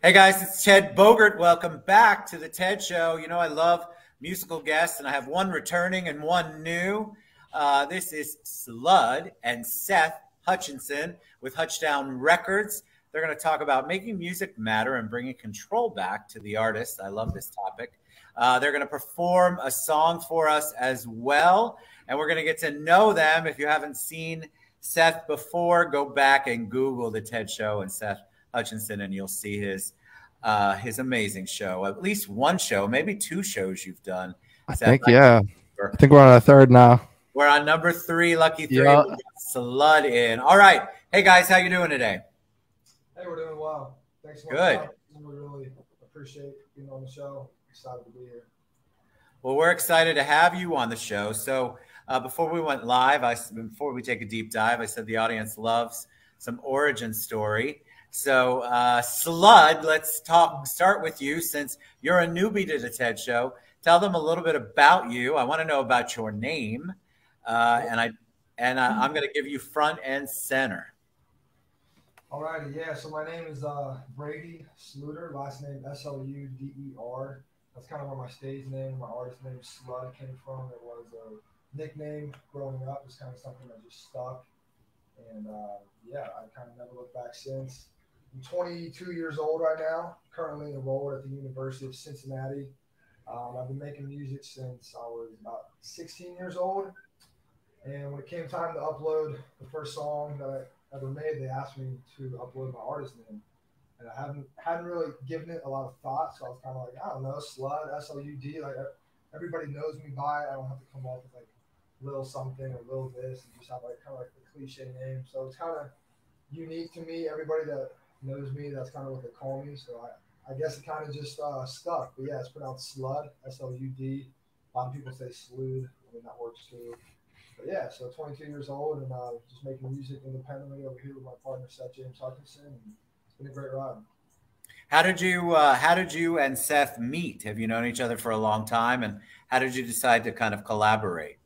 Hey guys, it's Ted Bogert. Welcome back to the Ted Show. You know, I love musical guests, and I have one returning and one new. This is Slud and Seth Hutchinson with Hutch Down Records. They're going to talk about making music matter and bringing control back to the artist. I love this topic. They're going to perform a song for us as well, and we're going to get to know them. If you haven't seen Seth before, go back and Google the Ted Show and Seth Hutchinson, and you'll see his amazing show. At least one show, maybe two shows you've done. I think we're on a third now. We're on number 3, lucky 3. Yeah. We got Slud in. All right. Hey guys, how you doing today? Hey, we're doing well. Thanks for good. We really appreciate being on the show. Excited to be here. Well, we're excited to have you on the show. So before we went live, before we take a deep dive, I said the audience loves some origin story. So, Slud, let's start with you since you're a newbie to the TED Show. Tell them a little bit about you. I want to know about your name, and I'm going to give you front and center. All righty, yeah. So my name is Brady Sluder. Last name Sluder. That's kind of where my stage name, my artist name Slud came from. It was a nickname growing up. It's kind of something that just stuck, and yeah, I kind of never looked back since. I'm 22 years old right now, currently enrolled at the University of Cincinnati. I've been making music since I was about 16 years old. And when it came time to upload the first song that I ever made, they asked me to upload my artist name. And I hadn't really given it a lot of thought, so I was kind of like, I don't know, Slud, S-L-U-D. Like, everybody knows me by it. I don't have to come up with like little something or little this and just have like kind of like the cliche name. So it's kind of unique to me. Everybody that knows me, that's kind of what they call me. So I guess it kind of just stuck. But yeah, it's pronounced Slud, S-L-U-D. A lot of people say Slud. I mean, that works too. But yeah, so 22 years old and just making music independently over here with my partner, Seth Hutchinson. And it's been a great ride. How did you and Seth meet? Have you known each other for a long time? And how did you decide to kind of collaborate?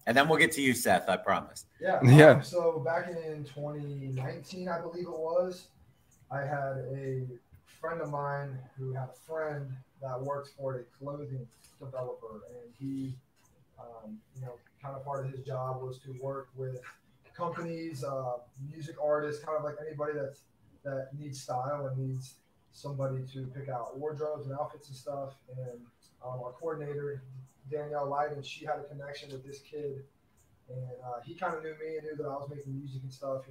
And then we'll get to you, Seth, I promise. Yeah. So back in 2019, I believe it was, I had a friend of mine who had a friend that worked for a clothing developer, and he, kind of part of his job was to work with companies, music artists, kind of like anybody that needs style and needs somebody to pick out wardrobes and outfits and stuff. And our coordinator, Danielle Lighton, she had a connection with this kid, and he kind of knew me and knew that I was making music and stuff,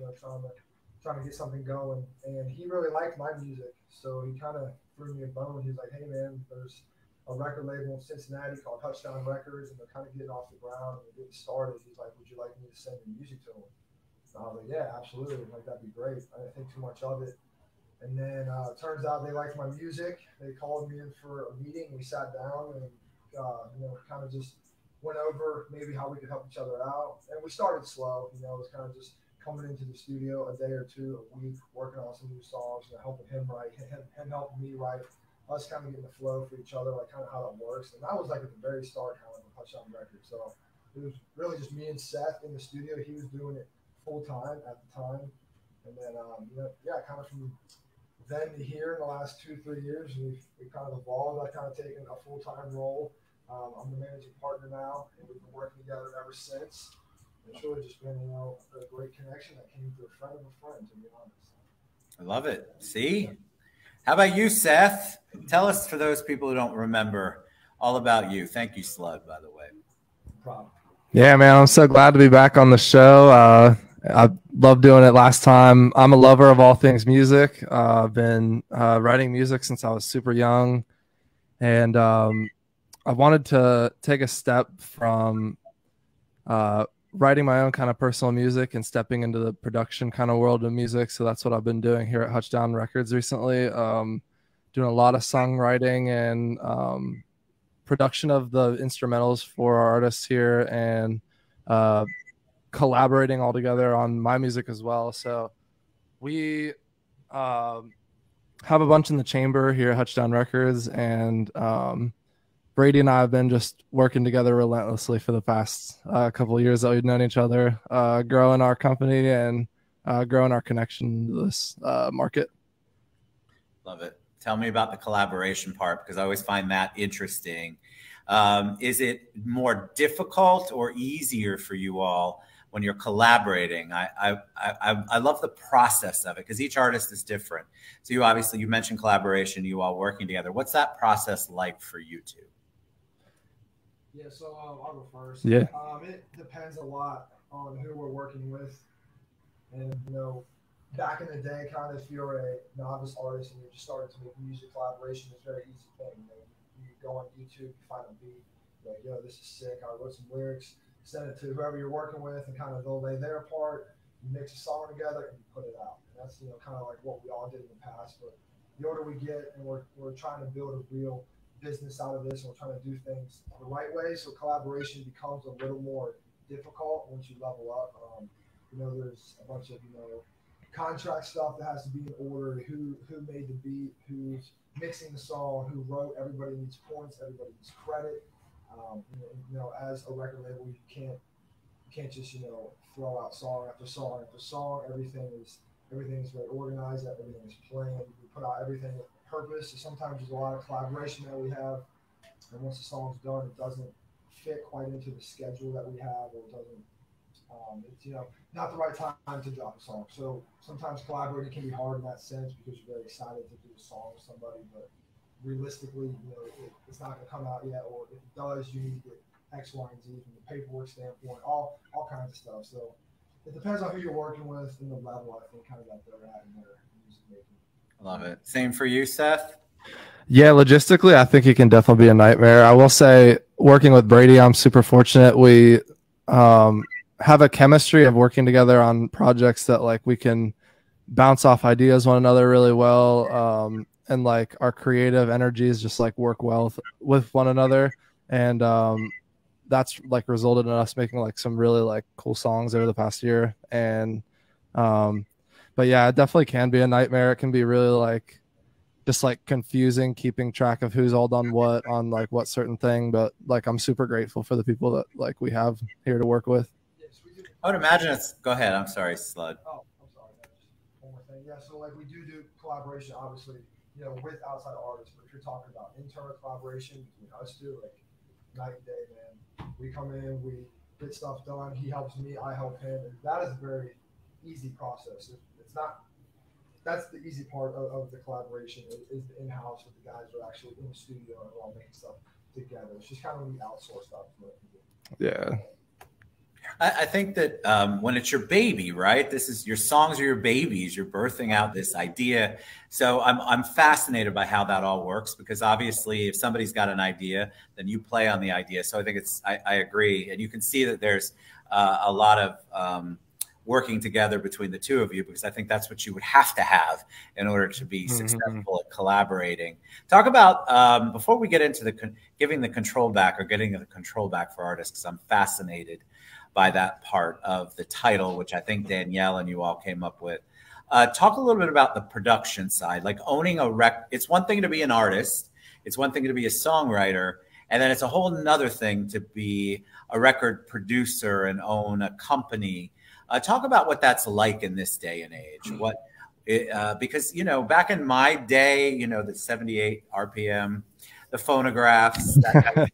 trying to get something going. And he really liked my music, so he kind of threw me a bone. He was like, hey man, there's a record label in Cincinnati called Hutch Down Records, and they're kind of getting off the ground and getting started. He's like, would you like me to send your music to them? And I was like, yeah, absolutely. Like, that'd be great. I didn't think too much of it. And then it turns out they liked my music. They called me in for a meeting. We sat down and kind of just went over maybe how we could help each other out. And we started slow. It was kind of just coming into the studio a day or two a week, working on some new songs, helping him write, him helping me write, us kind of getting the flow for each other, like kind of how that works. And that was like at the very start kind of Hutch Down Records. So it was really just me and Seth in the studio. He was doing it full time at the time. And then, kind of from then to here in the last 2-3 years, we've kind of evolved. I've kind of taken a full-time role. I'm the managing partner now, and we've been working together ever since. It's really just been, a great connection that came through a friend of a friend, to be honest. I love it. See? How about you, Seth? Tell us, for those people who don't remember, all about you. Thank you, Slud, by the way. No problem. Yeah, man, I'm so glad to be back on the show. I loved doing it last time. I'm a lover of all things music. I've been writing music since I was super young, and I wanted to take a step from writing my own kind of personal music and stepping into the production kind of world of music. So that's what I've been doing here at Hutch Down Records recently. Doing a lot of songwriting and production of the instrumentals for our artists here, and collaborating all together on my music as well. So we have a bunch in the chamber here at Hutch Down Records, and Brady and I have been just working together relentlessly for the past couple of years that we've known each other, growing our company and growing our connection to this market. Love it. Tell me about the collaboration part, because I always find that interesting. Is it more difficult or easier for you all when you're collaborating? I love the process of it, because each artist is different. So you mentioned collaboration, you all working together. What's that process like for you two? Yeah, so I'll go first. Yeah. It depends a lot on who we're working with. And, you know, back in the day, kind of if you're a novice artist and you're just starting to make music, collaboration is a very easy thing. You know, you go on YouTube, you find a beat, you're like, yo, this is sick. I wrote some lyrics, send it to whoever you're working with, and kind of they'll lay their part. You mix a song together and you put it out. And that's, you know, kind of like what we all did in the past. But the older we get, and we're trying to build a real business out of this, and we're trying to do things the right way. So collaboration becomes a little more difficult once you level up. You know, there's a bunch of, you know, contract stuff that has to be in order. Who made the beat, who's mixing the song, who wrote. Everybody needs points. Everybody needs credit. You know, as a record label, you can't just, you know, throw out song after song after song. Everything is very organized. Everything is planned. We put out everything with purpose. So sometimes there's a lot of collaboration that we have, and once the song's done, it doesn't fit quite into the schedule that we have, or it doesn't. It's, you know, not the right time to drop a song. So sometimes collaborating can be hard in that sense, because you're very excited to do a song with somebody, but realistically, you know, it's not going to come out yet, or if it does, you need to get X, Y, and Z from the paperwork standpoint, all kinds of stuff. So it depends on who you're working with and the level, I think, kind of that they're at in their music making. I love it. Same for you, Seth? Yeah, logistically, I think it can definitely be a nightmare. I will say, working with Brady, I'm super fortunate. We have a chemistry of working together on projects that, like, we can bounce off ideas one another really well, and like our creative energies just like work well with one another, and that's like resulted in us making like some really like cool songs over the past year. And but yeah, it definitely can be a nightmare. It can be really like just like confusing keeping track of who's all done what on like what certain thing, but like I'm super grateful for the people that like we have here to work with. I would imagine it's. Go ahead. I'm sorry, Slud. Oh, I'm sorry. Just one more thing. Yeah, so like we do collaboration, obviously, you know, with outside artists. But if you're talking about internal collaboration between us two, like night and day, man. We come in, we get stuff done. He helps me, I help him, and that is a very easy process. It's not. That's the easy part of the collaboration is the in-house with the guys who are actually in the studio and we're all making stuff together. It's just kind of when we outsource stuff. Yeah. I think that when it's your baby, right? This is your songs are your babies. You're birthing out this idea. So I'm fascinated by how that all works, because obviously if somebody's got an idea, then you play on the idea. So I think I agree. And you can see that there's a lot of working together between the two of you, because I think that's what you would have to have in order to be successful at collaborating. Talk about, before we get into giving the control back or getting the control back for artists, because I'm fascinated by that part of the title, which I think Danielle and you all came up with. Talk a little bit about the production side, like owning a record. It's one thing to be an artist. It's one thing to be a songwriter. And then it's a whole nother thing to be a record producer and own a company. Talk about what that's like in this day and age. Because, you know, back in my day, you know, the 78 RPM, the phonographs, that kind of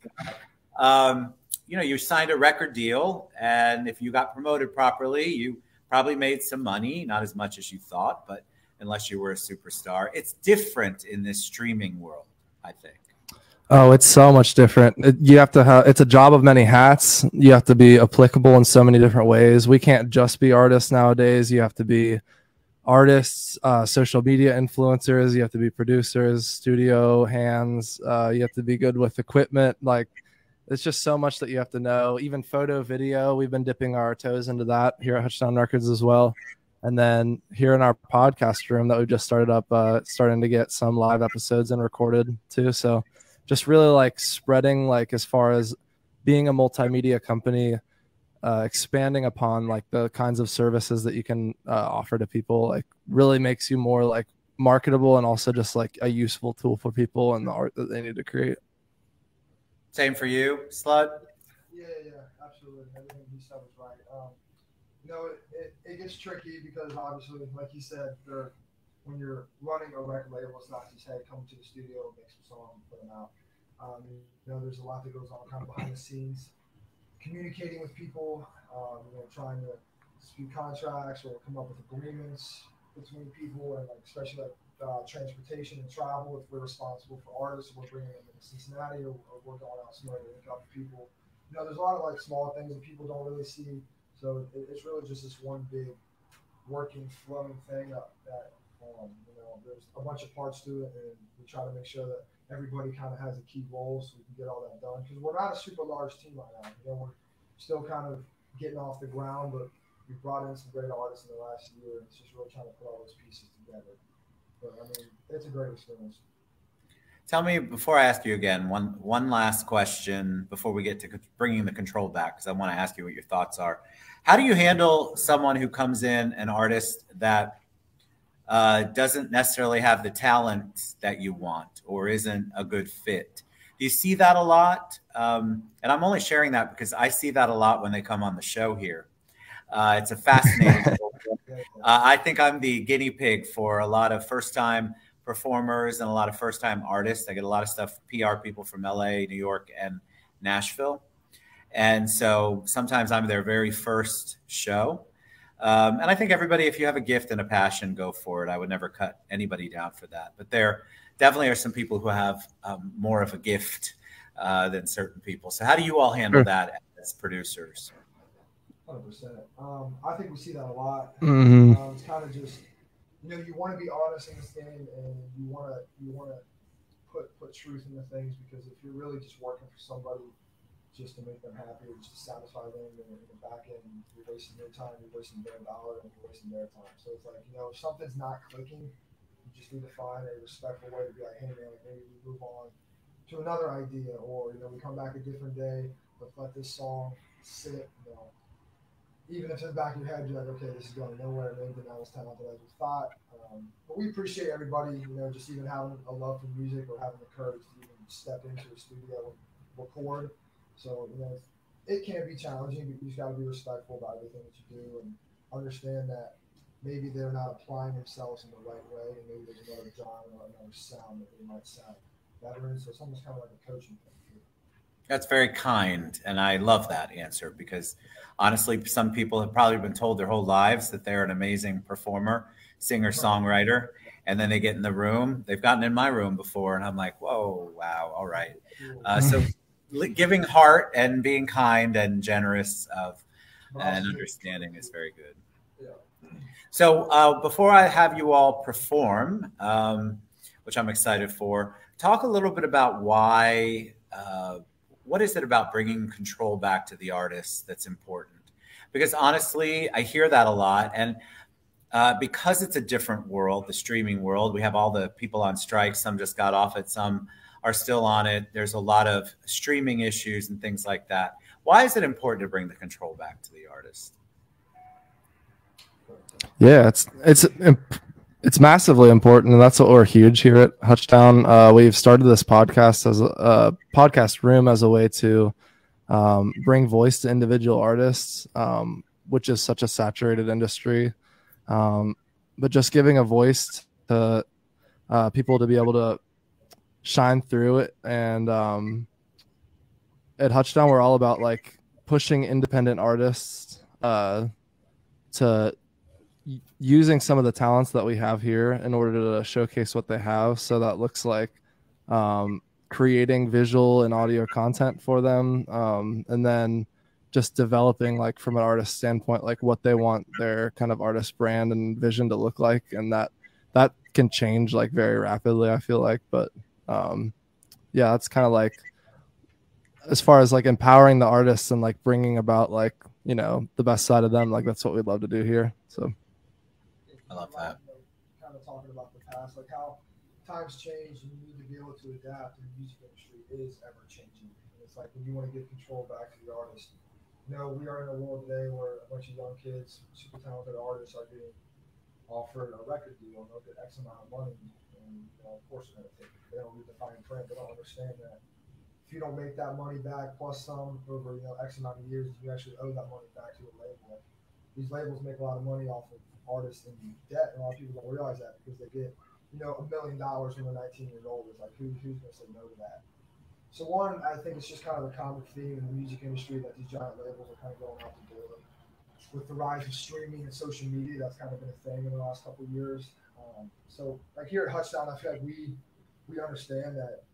thing. You know, you signed a record deal, and if you got promoted properly, you probably made some money, not as much as you thought, but unless you were a superstar. It's different in this streaming world, I think. Oh, it's so much different. You have to have, it's a job of many hats. You have to be applicable in so many different ways. We can't just be artists nowadays. You have to be artists, social media influencers. You have to be producers, studio hands. You have to be good with equipment. Like, it's just so much that you have to know. Even photo, video, we've been dipping our toes into that here at Hutch Down Records as well. And then here in our podcast room that we've just started up, starting to get some live episodes and recorded too. So just really like spreading, like as far as being a multimedia company, expanding upon like the kinds of services that you can offer to people, like really makes you more like marketable and also just like a useful tool for people and the art that they need to create. Same for you, Slud? Yeah, absolutely. Everything he said was right. You know, it gets tricky because obviously, like he said, they're when you're running a record label, it's not just, hey, come to the studio, make some songs, and put them out. There's a lot that goes on kind of behind the scenes, communicating with people, trying to speak contracts or come up with agreements between people, and like especially like transportation and travel. If we're responsible for artists, we're bringing them into Cincinnati, or we're going out somewhere to link up with people. There's a lot of like small things that people don't really see. So it's really just this one big working, flowing thing that there's a bunch of parts to it, and we try to make sure that everybody kind of has a key role so we can get all that done. Because we're not a super large team right now. We're still kind of getting off the ground, but we brought in some great artists in the last year, and it's just really trying to put all those pieces together. But I mean, it's a great experience. Tell me, before I ask you again, one last question before we get to bringing the control back, because I want to ask you what your thoughts are. How do you handle someone who comes in, an artist that doesn't necessarily have the talent that you want or isn't a good fit? Do you see that a lot? And I'm only sharing that because I see that a lot when they come on the show here. It's a fascinating I think I'm the guinea pig for a lot of first-time performers and a lot of first-time artists. I get a lot of stuff, PR people from LA, New York, and Nashville. And so sometimes I'm their very first show. And I think everybody, if you have a gift and a passion, go for it. I would never cut anybody down for that. But there definitely are some people who have more of a gift than certain people. So how do you all handle that as producers? 100%. I think we see that a lot. It's kind of just, you want to be honest in this game, and you want to put truth into things, because if you're really just working for somebody just to make them happy or just to satisfy them, and in the back end, you're wasting their time, you're wasting their dollar, and you're wasting their time. So it's like, if something's not clicking, you just need to find a respectful way to be like, hey man, maybe we move on to another idea, or we come back a different day, let's let this song sit. Even if in the back of your head you're like, okay, this is going nowhere, maybe not as talented as we thought. But we appreciate everybody, just even having a love for music or having the courage to even step into a studio and record. So, it can be challenging, but you just got to be respectful about everything that you do, and understand that maybe they're not applying themselves in the right way, and maybe there's another genre or another sound that they might sound better in. So it's almost kind of like a coaching thing. That's very kind, and I love that answer, because honestly, some people have probably been told their whole lives that they're an amazing performer, singer, songwriter, and then they get in the room. They've gotten in my room before, and I'm like, whoa, wow, all right. So giving heart and being kind and generous and understanding is very good. So before I have you all perform, which I'm excited for, talk a little bit about why what is it about bringing control back to the artists that's important? Because honestly, I hear that a lot. And because it's a different world, the streaming world, we have all the people on strike. Some just got off it. Some are still on it. There's a lot of streaming issues and things like that. Why is it important to bring the control back to the artist? Yeah, it's massively important, and that's what we're huge here at Hutch Down. We've started this podcast as a podcast room as a way to bring voice to individual artists, which is such a saturated industry. But just giving a voice to people to be able to shine through it. And at Hutch Down, we're all about like pushing independent artists to using some of the talents that we have here in order to showcase what they have. So that looks like creating visual and audio content for them, and then just developing, like, from an artist standpoint, like what they want their kind of artist brand and vision to look like. And that can change like very rapidly, I feel like. But yeah, that's kind of like, as far as like empowering the artists and like bringing about like, the best side of them, like that's what we'd love to do here. So I love that. Kind of talking about the past, like how times change and you need to be able to adapt, and the music industry is ever changing. And it's like when you want to give control back to the artist. We are in a world today where a bunch of young kids, super talented artists, are being offered a record deal, and they'll get X amount of money, and of course they're going to take it. They don't read the fine print. They don't understand that if you don't make that money back plus some over X amount of years, you actually owe that money back to the label. these labels make a lot of money off of artists in debt, and a lot of people don't realize that because they get, $1 million when they're 19 years old. It's like, who's going to say no to that? So one, I think it's just kind of a common theme in the music industry that these giant labels are kind of going out the door. With the rise of streaming and social media, that's kind of been a thing in the last couple of years. So like here at Hutch Down, I feel like we understand that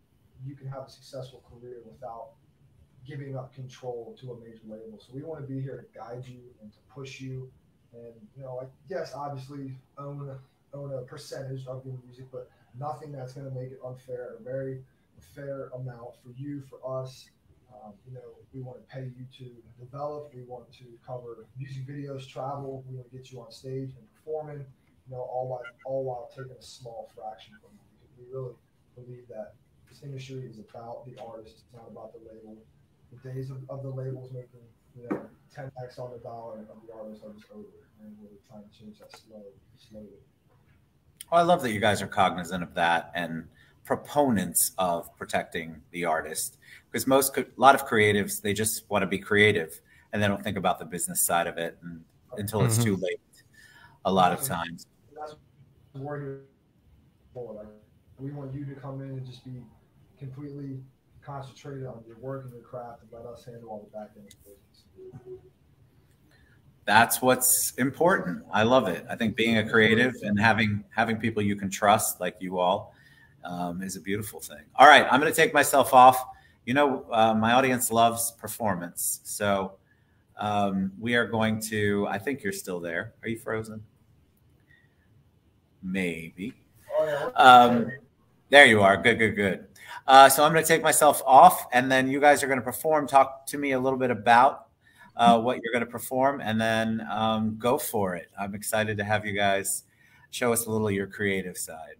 you can have a successful career without giving up control to a major label. So we want to be here to guide you and to push you. And, yes, obviously own a percentage of your music, but nothing that's going to make it unfair, a very fair amount for you, for us. We want to pay you to develop. We want to cover music videos, travel. We want to get you on stage and performing, all while taking a small fraction from you. Because we really believe that this industry is about the artist. It's not about the label. The days of the labels making, 10x on the dollar of the artist are just over. And we're trying to change that slowly. Oh, I love that you guys are cognizant of that and proponents of protecting the artist, because a lot of creatives, they just want to be creative and they don't think about the business side of it until it's too late a lot of times. That's what we're here for. Like, we want you to come in and just be completely concentrated on your work and your craft and let us handle all the back end of the business. That's what's important. I love it. I think being a creative and having people you can trust, like you all, is a beautiful thing. All right, I'm going to take myself off. My audience loves performance. So we are going to, I think you're still there. Are you frozen? Maybe. There you are. Good. So I'm going to take myself off, and then you guys are going to perform. Talk to me a little bit about what you're going to perform, and then go for it. I'm excited to have you guys show us a little of your creative side.